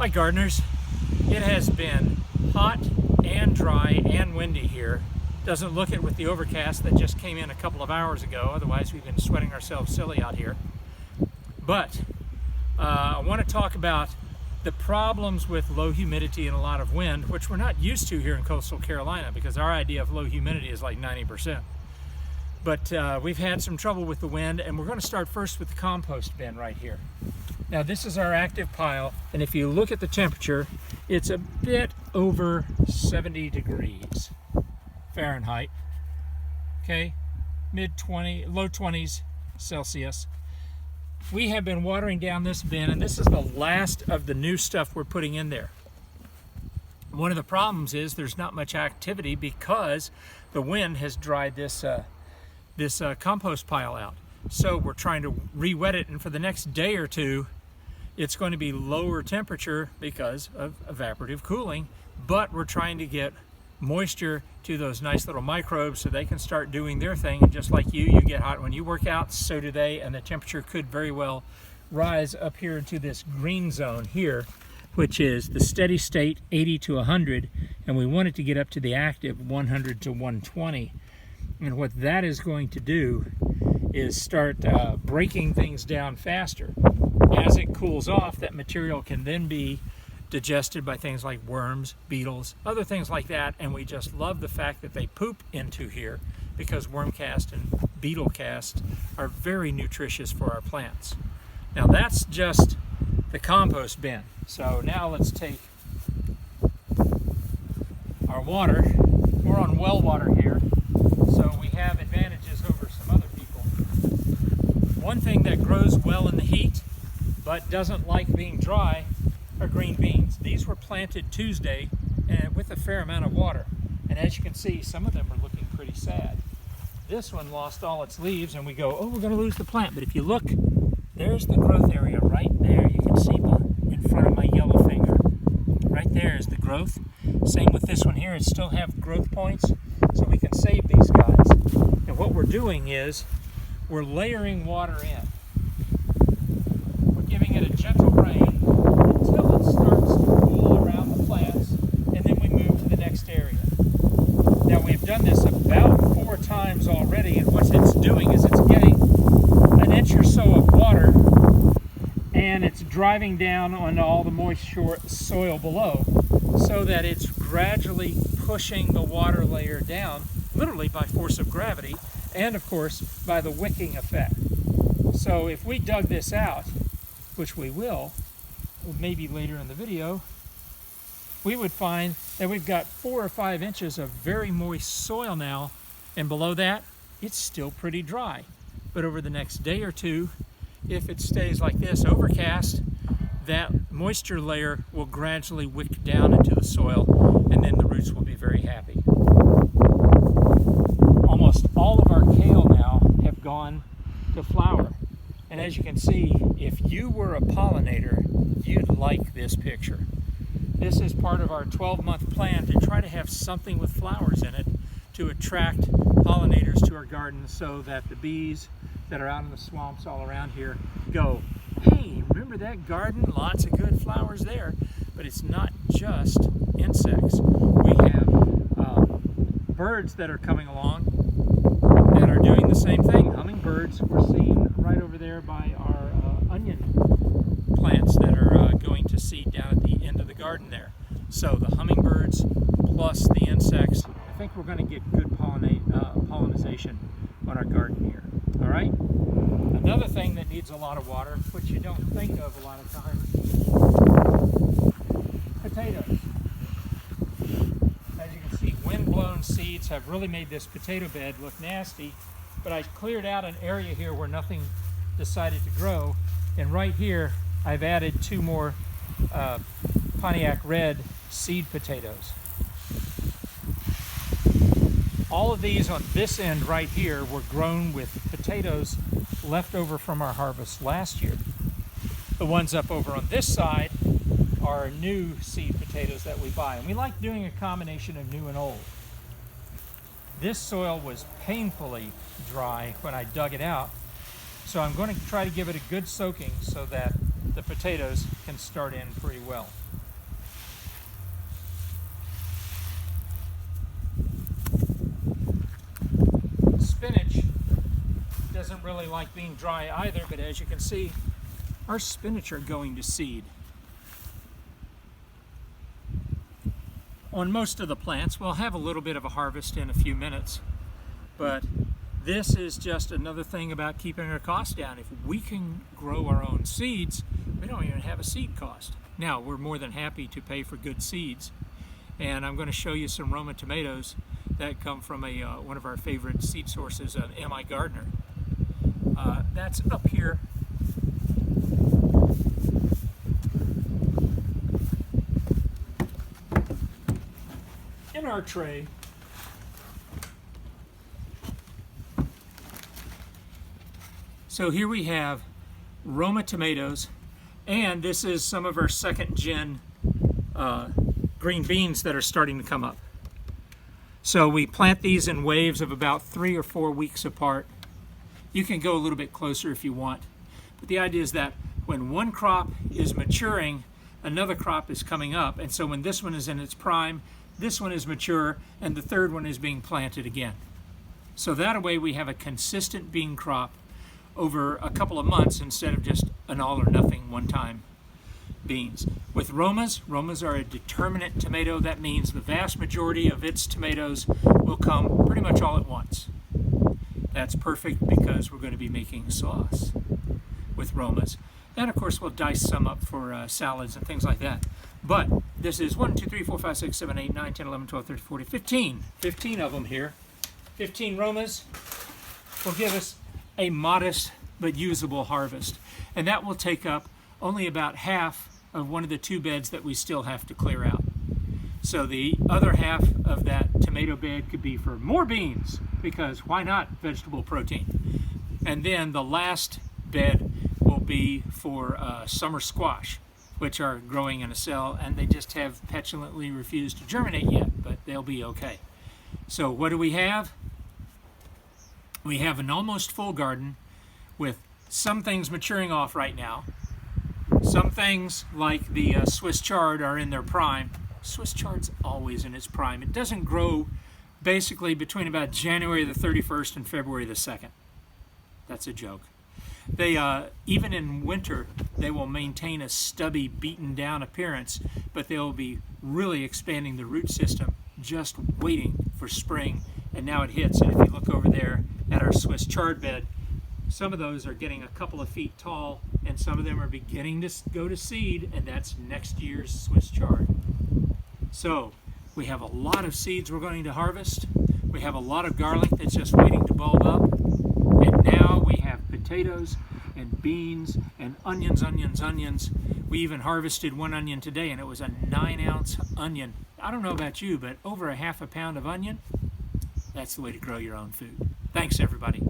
Hi gardeners, it has been hot and dry and windy here. Doesn't look it with the overcast that just came in a couple of hours ago, otherwise we've been sweating ourselves silly out here. But I want to talk about the problems with low humidity and a lot of wind, which we're not used to here in coastal Carolina because our idea of low humidity is like 90%. But we've had some trouble with the wind, and we're going to start first with the compost bin right here. Now this is our active pile, and if you look at the temperature, it's a bit over 70 degrees Fahrenheit. Okay, low 20s Celsius. We have been watering down this bin, and this is the last of the new stuff we're putting in there. One of the problems is there's not much activity because the wind has dried this compost pile out. So we're trying to re-wet it, and for the next day or two it's going to be lower temperature because of evaporative cooling, but we're trying to get moisture to those nice little microbes so they can start doing their thing. And just like you get hot when you work out, so do they, and the temperature could very well rise up here into this green zone here, which is the steady state 80 to 100, and we want it to get up to the active 100 to 120. And what that is going to do is start breaking things down faster. As it cools off, that material can then be digested by things like worms, beetles, other things like that, and we just love the fact that they poop into here because worm cast and beetle cast are very nutritious for our plants. Now that's just the compost bin. So now let's take our water. We're on well water here, so we have advantages over some other people. One thing that grows well in the heat but doesn't like being dry are green beans. These were planted Tuesday and with a fair amount of water, and as you can see, some of them are looking pretty sad. This one lost all its leaves, and we go, oh, we're going to lose the plant. But if you look, there's the growth area right there. You can see in front of my yellow finger. Right there is the growth. Same with this one here. It still have growth points, so we can save these guys. And what we're doing is we're layering water in. We're giving it a gentle rain until it starts to cool around the plants, and then we move to the next area. Now we've done this about 4 times already, and what it's doing is it's getting an inch or so of water, and it's driving down onto all the moisture soil below, so that it's gradually pushing the water layer down, literally by force of gravity, and of course by the wicking effect. So if we dug this out, which we will, maybe later in the video, we would find that we've got 4 or 5 inches of very moist soil now, and below that it's still pretty dry. But over the next day or two, if it stays like this, overcast, that moisture layer will gradually wick down into the soil, and then the roots will be very happy. Almost all of our kale now have gone to flower. And as you can see, if you were a pollinator, you'd like this picture. This is part of our 12-month plan to try to have something with flowers in it to attract pollinators to our garden, so that the bees that are out in the swamps all around here go, hey, remember that garden? Lots of good flowers there. But it's not just insects. We have birds that are coming along that are doing the same thing. Hummingbirds we're seeing right over there by our onion plants that are going to seed down at the end of the garden there. So the hummingbirds plus the insects, I think we're going to get good pollination on our garden here. All right? Another thing that needs a lot of water, which you don't think of a lot of times, potatoes. As you can see, wind-blown seeds have really made this potato bed look nasty, but I cleared out an area here where nothing decided to grow, and right here I've added 2 more Pontiac Red seed potatoes. All of these on this end right here were grown with potatoes left over from our harvest last year. The ones up over on this side are new seed potatoes that we buy, and we like doing a combination of new and old. This soil was painfully dry when I dug it out, so I'm going to try to give it a good soaking so that the potatoes can start in pretty well. Spinach doesn't really like being dry either, but as you can see, our spinach are going to seed. On most of the plants, we'll have a little bit of a harvest in a few minutes, but this is just another thing about keeping our costs down. If we can grow our own seeds, we don't even have a seed cost. Now, we're more than happy to pay for good seeds, and I'm going to show you some Roma tomatoes that come from one of our favorite seed sources, an M.I. Gardner. That's up here. In our tray. So here we have Roma tomatoes, and this is some of our second gen green beans that are starting to come up. So we plant these in waves of about 3 or 4 weeks apart. You can go a little bit closer if you want. But the idea is that when one crop is maturing, another crop is coming up. And so when this one is in its prime, this one is mature, and the third one is being planted again. So that way we have a consistent bean crop over a couple of months instead of just an all or nothing one-time beans. With Romas are a determinate tomato. That means the vast majority of its tomatoes will come pretty much all at once. That's perfect because we're going to be making sauce with Romas. And of course we'll dice some up for salads and things like that. But this is 1, 2, 3, 4, 5, 6, 7, 8, 9, 10, 11, 12, 13, 14, 15. 15 of them here. 15 Romas will give us a modest but usable harvest. And that will take up only about half of one of the 2 beds that we still have to clear out. So the other half of that tomato bed could be for more beans, because why not vegetable protein? And then the last bed will be for summer squash, which are growing in a cell, and they just have petulantly refused to germinate yet, but they'll be okay. So what do we have? We have an almost full garden with some things maturing off right now. Some things, like the Swiss chard, are in their prime. Swiss chard's always in its prime. It doesn't grow basically between about January the 31st and February the 2nd. That's a joke. They, even in winter, they will maintain a stubby, beaten down appearance, but they'll be really expanding the root system, just waiting for spring, and now it hits. And if you look over there at our Swiss chard bed, some of those are getting a couple of feet tall, and some of them are beginning to go to seed, and that's next year's Swiss chard. So we have a lot of seeds we're going to harvest. We have a lot of garlic that's just waiting to bulb up. And now we have potatoes and beans and onions. We even harvested one onion today, and it was a 9-ounce onion. I don't know about you, but over a half a pound of onion, that's the way to grow your own food. Thanks, everybody.